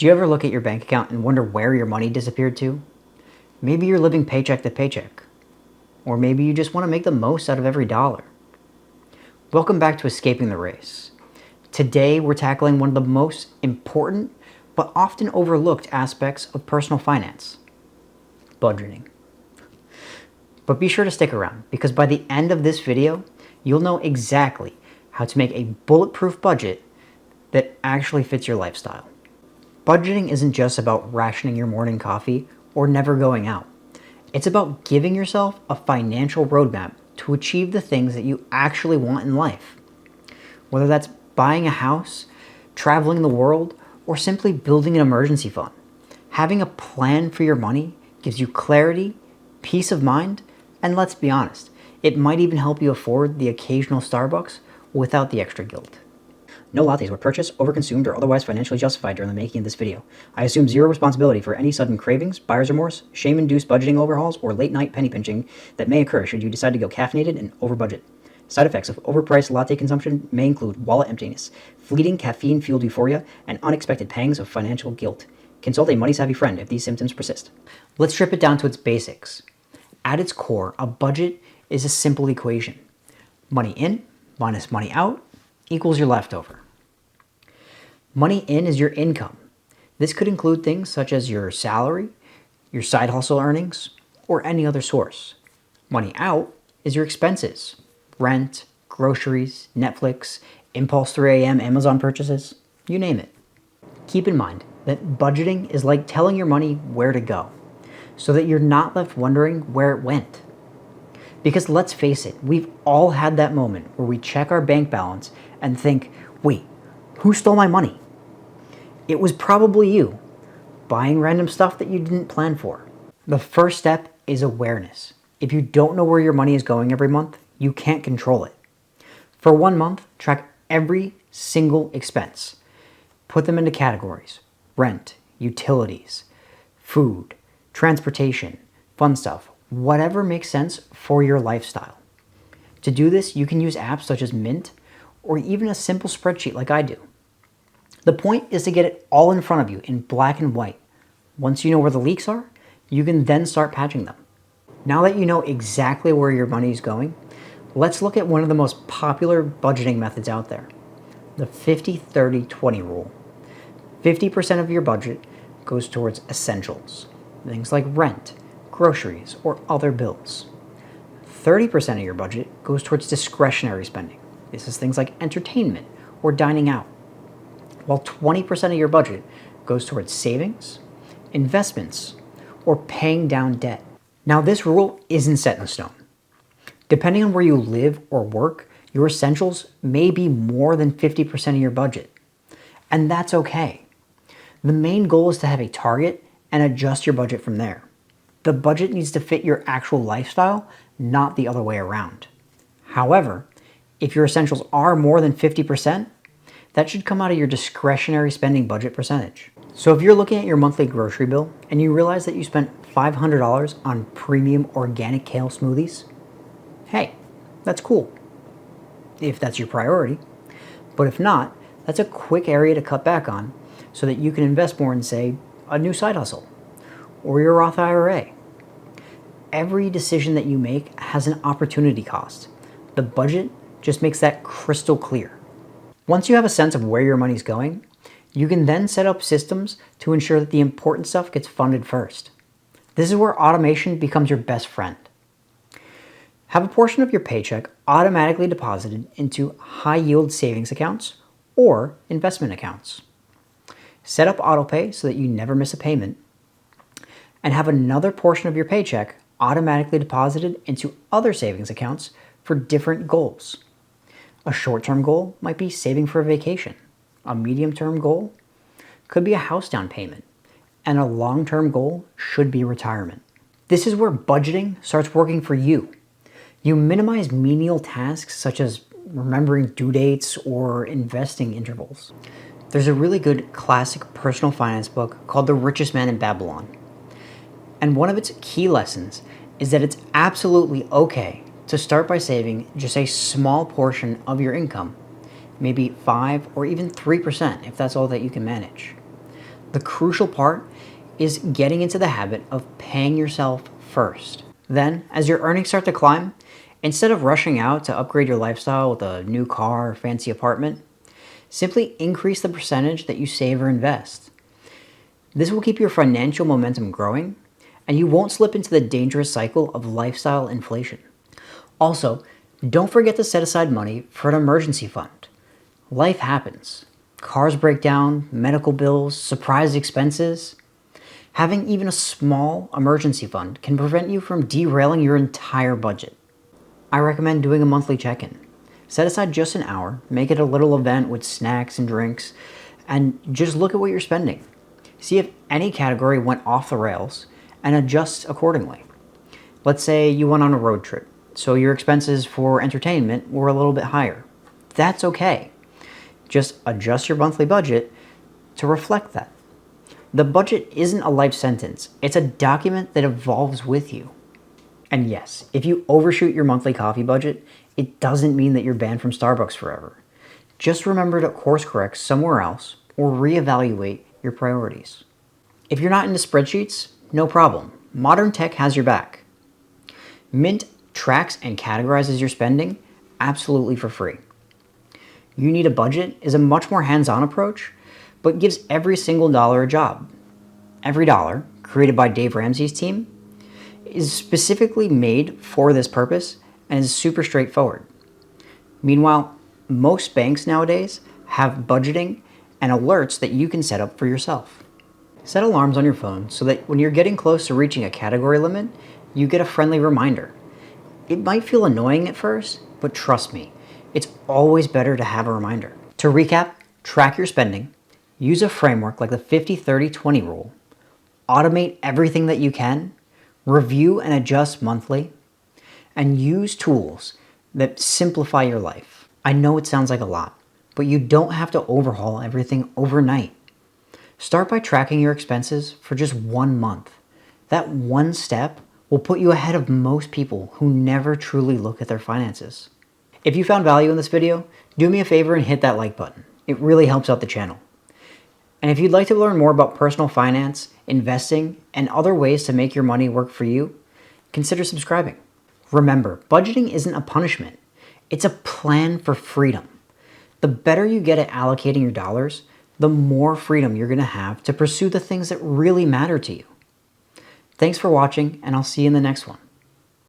Do you ever look at your bank account and wonder where your money disappeared to? Maybe you're living paycheck to paycheck. Or maybe you just want to make the most out of every dollar. Welcome back to Escaping the Race. Today we're tackling one of the most important but often overlooked aspects of personal finance: budgeting. But be sure to stick around, because by the end of this video, you'll know exactly how to make a bulletproof budget that actually fits your lifestyle. Budgeting isn't just about rationing your morning coffee or never going out. It's about giving yourself a financial roadmap to achieve the things that you actually want in life. Whether that's buying a house, traveling the world, or simply building an emergency fund, having a plan for your money gives you clarity, peace of mind, and let's be honest, it might even help you afford the occasional Starbucks without the extra guilt. No lattes were purchased, overconsumed, or otherwise financially justified during the making of this video. I assume zero responsibility for any sudden cravings, buyer's remorse, shame-induced budgeting overhauls, or late-night penny pinching that may occur should you decide to go caffeinated and over-budget. Side effects of overpriced latte consumption may include wallet emptiness, fleeting caffeine-fueled euphoria, and unexpected pangs of financial guilt. Consult a money-savvy friend if these symptoms persist. Let's strip it down to its basics. At its core, a budget is a simple equation. Money in minus money out equals your leftover. Money in is your income. This could include things such as your salary, your side hustle earnings, or any other source. Money out is your expenses: rent, groceries, Netflix, impulse 3 a.m. Amazon purchases, you name it. Keep in mind that budgeting is like telling your money where to go, so that you're not left wondering where it went. Because let's face it, we've all had that moment where we check our bank balance and think, wait, who stole my money? It was probably you, buying random stuff that you didn't plan for. The first step is awareness. If you don't know where your money is going every month, you can't control it. For 1 month, track every single expense. Put them into categories: rent, utilities, food, transportation, fun stuff, whatever makes sense for your lifestyle. To do this, you can use apps such as Mint or even a simple spreadsheet like I do. The point is to get it all in front of you in black and white. Once you know where the leaks are, you can then start patching them. Now that you know exactly where your money is going, let's look at one of the most popular budgeting methods out there: the 50-30-20 rule. 50% of your budget goes towards essentials, things like rent, groceries, or other bills. 30% of your budget goes towards discretionary spending. This is things like entertainment or dining out. While 20% of your budget goes towards savings, investments, or paying down debt. Now, this rule isn't set in stone. Depending on where you live or work, your essentials may be more than 50% of your budget. And that's okay. The main goal is to have a target and adjust your budget from there. The budget needs to fit your actual lifestyle, not the other way around. However, if your essentials are more than 50%, that should come out of your discretionary spending budget percentage. So if you're looking at your monthly grocery bill and you realize that you spent $500 on premium organic kale smoothies, hey, that's cool, if that's your priority. But if not, that's a quick area to cut back on so that you can invest more in, say, a new side hustle or your Roth IRA. Every decision that you make has an opportunity cost. The budget just makes that crystal clear. Once you have a sense of where your money's going, you can then set up systems to ensure that the important stuff gets funded first. This is where automation becomes your best friend. Have a portion of your paycheck automatically deposited into high-yield savings accounts or investment accounts. Set up autopay so that you never miss a payment, and have another portion of your paycheck automatically deposited into other savings accounts for different goals. A short-term goal might be saving for a vacation. A medium-term goal could be a house down payment. And a long-term goal should be retirement. This is where budgeting starts working for you. You minimize menial tasks such as remembering due dates or investing intervals. There's a really good classic personal finance book called The Richest Man in Babylon. And one of its key lessons is that it's absolutely okay to start by saving just a small portion of your income, maybe 5 or even 3% if that's all that you can manage. The crucial part is getting into the habit of paying yourself first. Then, as your earnings start to climb, instead of rushing out to upgrade your lifestyle with a new car or fancy apartment, simply increase the percentage that you save or invest. This will keep your financial momentum growing, and you won't slip into the dangerous cycle of lifestyle inflation. Also, don't forget to set aside money for an emergency fund. Life happens. Cars break down, medical bills, surprise expenses. Having even a small emergency fund can prevent you from derailing your entire budget. I recommend doing a monthly check-in. Set aside just an hour, make it a little event with snacks and drinks, and just look at what you're spending. See if any category went off the rails and adjust accordingly. Let's say you went on a road trip, so your expenses for entertainment were a little bit higher. That's okay. Just adjust your monthly budget to reflect that. The budget isn't a life sentence. It's a document that evolves with you. And yes, if you overshoot your monthly coffee budget, it doesn't mean that you're banned from Starbucks forever. Just remember to course correct somewhere else or reevaluate your priorities. If you're not into spreadsheets, no problem. Modern tech has your back. Mint tracks and categorizes your spending absolutely for free. You Need a Budget is a much more hands-on approach, but gives every single dollar a job. Every dollar, created by Dave Ramsey's team, is specifically made for this purpose and is super straightforward. Meanwhile, most banks nowadays have budgeting and alerts that you can set up for yourself. Set alarms on your phone so that when you're getting close to reaching a category limit, you get a friendly reminder. It might feel annoying at first, but trust me, it's always better to have a reminder. To recap, track your spending, use a framework like the 50-30-20 rule, automate everything that you can, review and adjust monthly, and use tools that simplify your life. I know it sounds like a lot, but you don't have to overhaul everything overnight. Start by tracking your expenses for just 1 month. That one step will put you ahead of most people who never truly look at their finances. If you found value in this video, do me a favor and hit that like button. It really helps out the channel. And if you'd like to learn more about personal finance, investing, and other ways to make your money work for you, consider subscribing. Remember, budgeting isn't a punishment. It's a plan for freedom. The better you get at allocating your dollars, the more freedom you're going to have to pursue the things that really matter to you. Thanks for watching, and I'll see you in the next one.